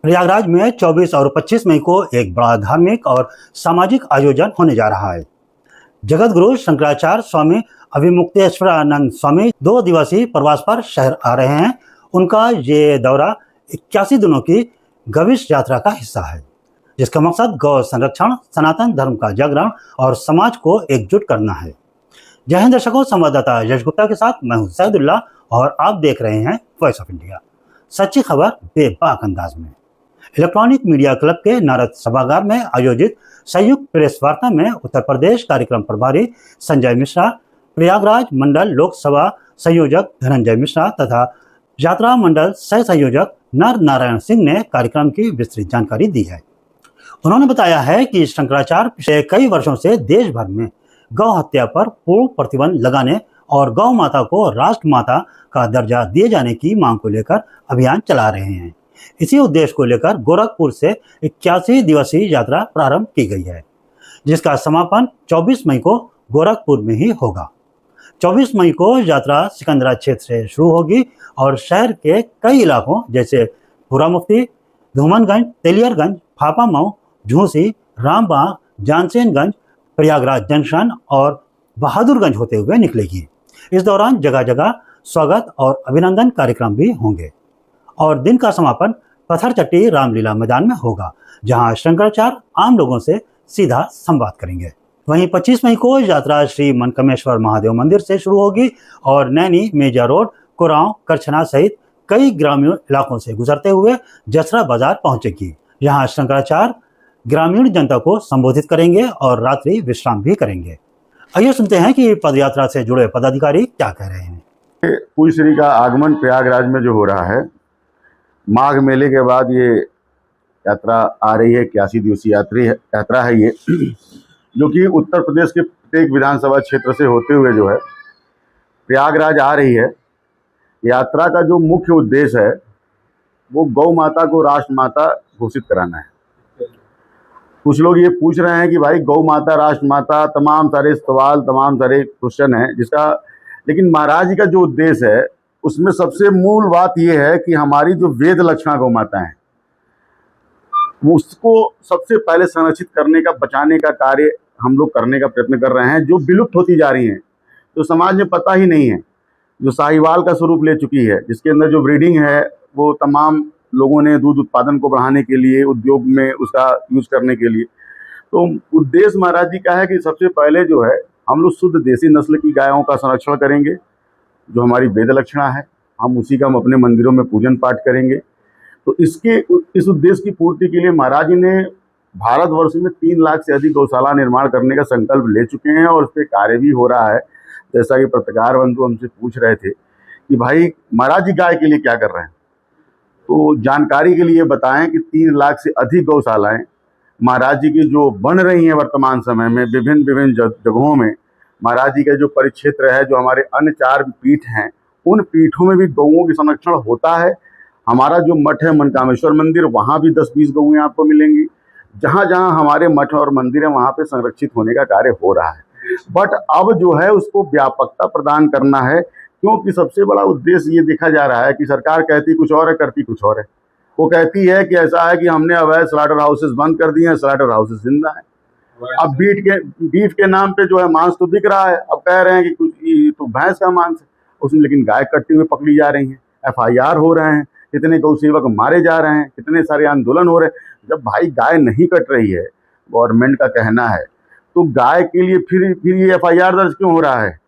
प्रयागराज में 24 और 25 मई को एक बड़ा धार्मिक और सामाजिक आयोजन होने जा रहा है। जगत गुरु शंकराचार्य स्वामी अभिमुक्तेश्वरानंद स्वामी 2 दिवसीय प्रवास पर शहर आ रहे हैं। उनका ये दौरा 81 दिनों की गविश यात्रा का हिस्सा है, जिसका मकसद गौ संरक्षण, सनातन धर्म का जागरण और समाज को एकजुट करना है। जय हिंद दर्शकों, संवाददाता यश गुप्ता के साथ मैं हूं सैदुल्ला और आप देख रहे हैं वॉइस ऑफ इंडिया। सच्ची खबर बेबाक अंदाज में। इलेक्ट्रॉनिक मीडिया क्लब के नारद सभागार में आयोजित संयुक्त प्रेस वार्ता में उत्तर प्रदेश कार्यक्रम प्रभारी संजय मिश्रा, प्रयागराज मंडल लोकसभा संयोजक धनंजय मिश्रा तथा यात्रा मंडल सह संयोजक नर नारायण सिंह ने कार्यक्रम की विस्तृत जानकारी दी है। उन्होंने बताया है कि शंकराचार्य पिछले कई वर्षों से देश भर में गौ हत्या पर पूर्ण प्रतिबंध लगाने और गौ माता को राष्ट्र माता का दर्जा दिए जाने की मांग को लेकर अभियान चला रहे हैं। इसी उद्देश्य को लेकर गोरखपुर से 81 दिवसीय यात्रा प्रारंभ की गई है, जिसका समापन 24 मई को गोरखपुर में ही होगा। 24 मई को यात्रा सिकंदरा क्षेत्र से शुरू होगी और शहर के कई इलाकों जैसे पूरा मुफ्ती, धूमनगंज, तेलियरगंज, फाफामऊ, झूसी, रामबाग, जानसेनगंज, प्रयागराज जंक्शन और बहादुरगंज होते हुए निकलेगी। इस दौरान जगह जगह स्वागत और अभिनंदन कार्यक्रम भी होंगे और दिन का समापन पत्थरचट्टी रामलीला मैदान में होगा, जहां शंकराचार्य आम लोगों से सीधा संवाद करेंगे। वहीं 25 मई को यात्रा श्री मनकामेश्वर महादेव मंदिर से शुरू होगी और नैनी, मेजा रोड, कुरांव, करछना सहित कई ग्रामीण इलाकों से गुजरते हुए जसरा बाजार पहुंचेगी। यहाँ शंकराचार्य ग्रामीण जनता को संबोधित करेंगे और रात्रि विश्राम भी करेंगे। आइए सुनते हैं कि पदयात्रा से जुड़े पदाधिकारी क्या कह रहे हैं। पूज्य श्री का आगमन प्रयागराज में जो हो रहा है, माघ मेले के बाद ये यात्रा आ रही है। 81 दिवसीय यात्रा है ये, जो कि उत्तर प्रदेश के प्रत्येक विधानसभा क्षेत्र से होते हुए जो है प्रयागराज आ रही है। यात्रा का जो मुख्य उद्देश्य है वो गौ माता को राष्ट्र माता घोषित कराना है। कुछ लोग ये पूछ रहे हैं कि भाई गौ माता, राष्ट्र माता, तमाम सारे सवाल, तमाम सारे क्वेश्चन हैं जिसका, लेकिन महाराज जी का जो उद्देश्य है उसमें सबसे मूल बात यह है कि हमारी जो वेद लक्षणा गौ माता है उसको सबसे पहले संरक्षित करने का, बचाने का कार्य हम लोग करने का प्रयत्न कर रहे हैं। जो विलुप्त होती जा रही हैं, जो समाज में पता ही नहीं है, जो साहिवाल का स्वरूप ले चुकी है, जिसके अंदर जो ब्रीडिंग है वो तमाम लोगों ने दूध उत्पादन को बढ़ाने के लिए, उद्योग में उसका यूज करने के लिए, तो उद्देश्य महाराज जी का है कि सबसे पहले जो है हम लोग शुद्ध देसी नस्ल की गायों का संरक्षण करेंगे। जो हमारी वेद लक्षणा है हम उसी का हम अपने मंदिरों में पूजन पाठ करेंगे। तो इस उद्देश्य की पूर्ति के लिए महाराज जी ने भारतवर्ष में 3 लाख से अधिक गौशाला निर्माण करने का संकल्प ले चुके हैं और उस पर कार्य भी हो रहा है। जैसा कि पत्रकार बंधु हमसे पूछ रहे थे कि भाई महाराज जी गाय के लिए क्या कर रहे हैं, तो जानकारी के लिए बताएं कि 3 लाख से अधिक गौशालाएं महाराज जी की जो बन रही हैं वर्तमान समय में विभिन्न जगहों में। महाराज जी का जो परिक्षेत्र है, जो हमारे अन्य 4 पीठ हैं, उन पीठों में भी गौओं की संरक्षण होता है। हमारा जो मठ है मनकामेश्वर मंदिर, वहाँ भी 10-20 गौएं आपको मिलेंगी। जहाँ जहाँ हमारे मठ और मंदिर है वहाँ पे संरक्षित होने का कार्य हो रहा है। बट अब जो है उसको व्यापकता प्रदान करना है, क्योंकि सबसे बड़ा उद्देश्य ये देखा जा रहा है कि सरकार कहती कुछ और है, करती कुछ और है। वो कहती है कि ऐसा है कि हमने अवैध स्लॉटर हाउसेस बंद कर दिए हैं, स्लॉटर हाउसेस जिंदा है। अब बीफ के नाम पे जो है मांस तो बिक रहा है। अब कह रहे हैं कि कुछ तो भैंस का मांस है उसमें, लेकिन गाय कटती हुई पकड़ी जा रही है, FIR हो रहे हैं, कितने गौ सेवक मारे जा रहे हैं, कितने सारे आंदोलन हो रहे हैं। जब भाई गाय नहीं कट रही है, गवर्नमेंट का कहना है, तो गाय के लिए फिर ये FIR दर्ज क्यों हो रहा है?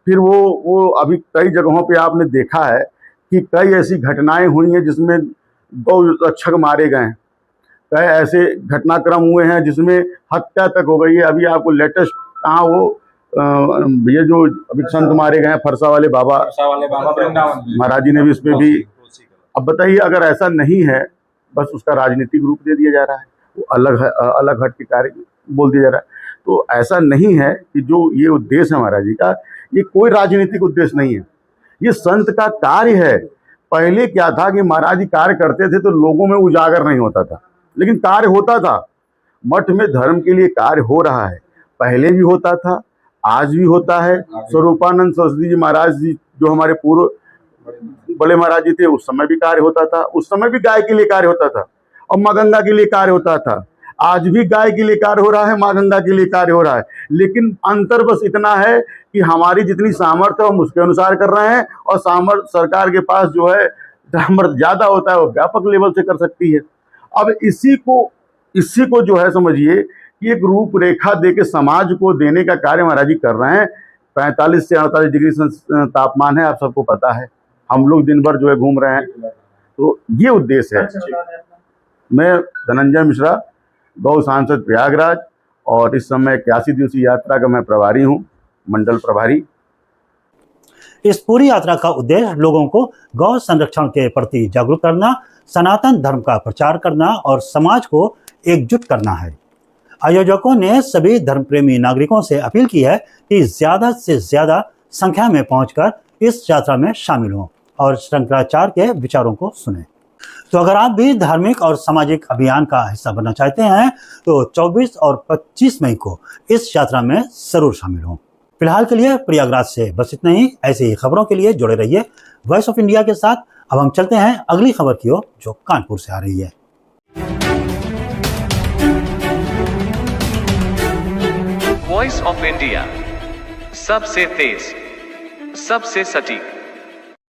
फिर वो अभी कई जगहों पे आपने देखा है कि कई ऐसी घटनाएं हुई हैं जिसमें गौ रक्षक मारे गए हैं, कई ऐसे घटनाक्रम हुए हैं जिसमें हत्या तक हो गई है। अभी आपको लेटेस्ट कहाँ वो ये जो अभी संत मारे गए हैं, फरसा वाले बाबा महाराज जी ने भी इस पर भी। अब बताइए, अगर ऐसा नहीं है, बस उसका राजनीतिक रूप दे दिया जा रहा है, वो अलग हट के कार्य बोल दिया जा रहा है। तो ऐसा नहीं है कि जो ये उद्देश्य है महाराज जी का, ये कोई राजनीतिक उद्देश्य नहीं है, ये संत का कार्य है। पहले क्या था कि महाराज जी कार्य करते थे तो लोगों में उजागर नहीं होता था, लेकिन कार्य होता था। मठ में धर्म के लिए कार्य हो रहा है, पहले भी होता था, आज भी होता है। स्वरूपानंद सरस्वती जी महाराज जी जो हमारे पूर्व बड़े महाराज जी थे, उस समय भी कार्य होता था, उस समय भी गाय के लिए कार्य होता था। और माँ गंगा के लिए कार्य होता था। आज भी गाय के लिए कार्य हो रहा है, माँ गंगा के लिए कार्य हो रहा है, लेकिन अंतर बस इतना है कि हमारी जितनी सामर्थ्य है हम उसके अनुसार कर रहे हैं, और सामर्थ्य सरकार के पास जो है सामर्थ्य ज़्यादा होता है, वो व्यापक लेवल से कर सकती है। अब इसी को जो है समझिए कि एक रूपरेखा दे के समाज को देने का कार्य महाराज जी कर रहे हैं। 45 से 48 डिग्री तापमान है, आप सबको पता है, हम लोग दिन भर जो है घूम रहे हैं, तो ये उद्देश्य है। मैं धनंजय मिश्रा, गौ सांसद प्रयागराज, और इस समय 81 दिवसीय यात्रा का मैं प्रभारी हूँ, मंडल प्रभारी। इस पूरी यात्रा का उद्देश्य लोगों को गौ संरक्षण के प्रति जागरूक करना, सनातन धर्म का प्रचार करना और समाज को एकजुट करना है। आयोजकों ने सभी धर्म प्रेमी नागरिकों से अपील की है कि ज्यादा से ज्यादा संख्या में पहुंचकर इस यात्रा में शामिल हों और शंकराचार्य के विचारों को सुनें। तो अगर आप भी धार्मिक और सामाजिक अभियान का हिस्सा बनना चाहते हैं तो 24 और 25 मई को इस यात्रा में जरूर शामिल हों। फिलहाल के लिए प्रयागराज से बस इतना ही। ऐसी ही खबरों के लिए जुड़े रहिए वॉइस ऑफ इंडिया के साथ। अब हम चलते हैं अगली खबर की ओर, जो कानपुर से आ रही है। वॉइस ऑफ इंडिया, सबसे तेज, सबसे सटीक।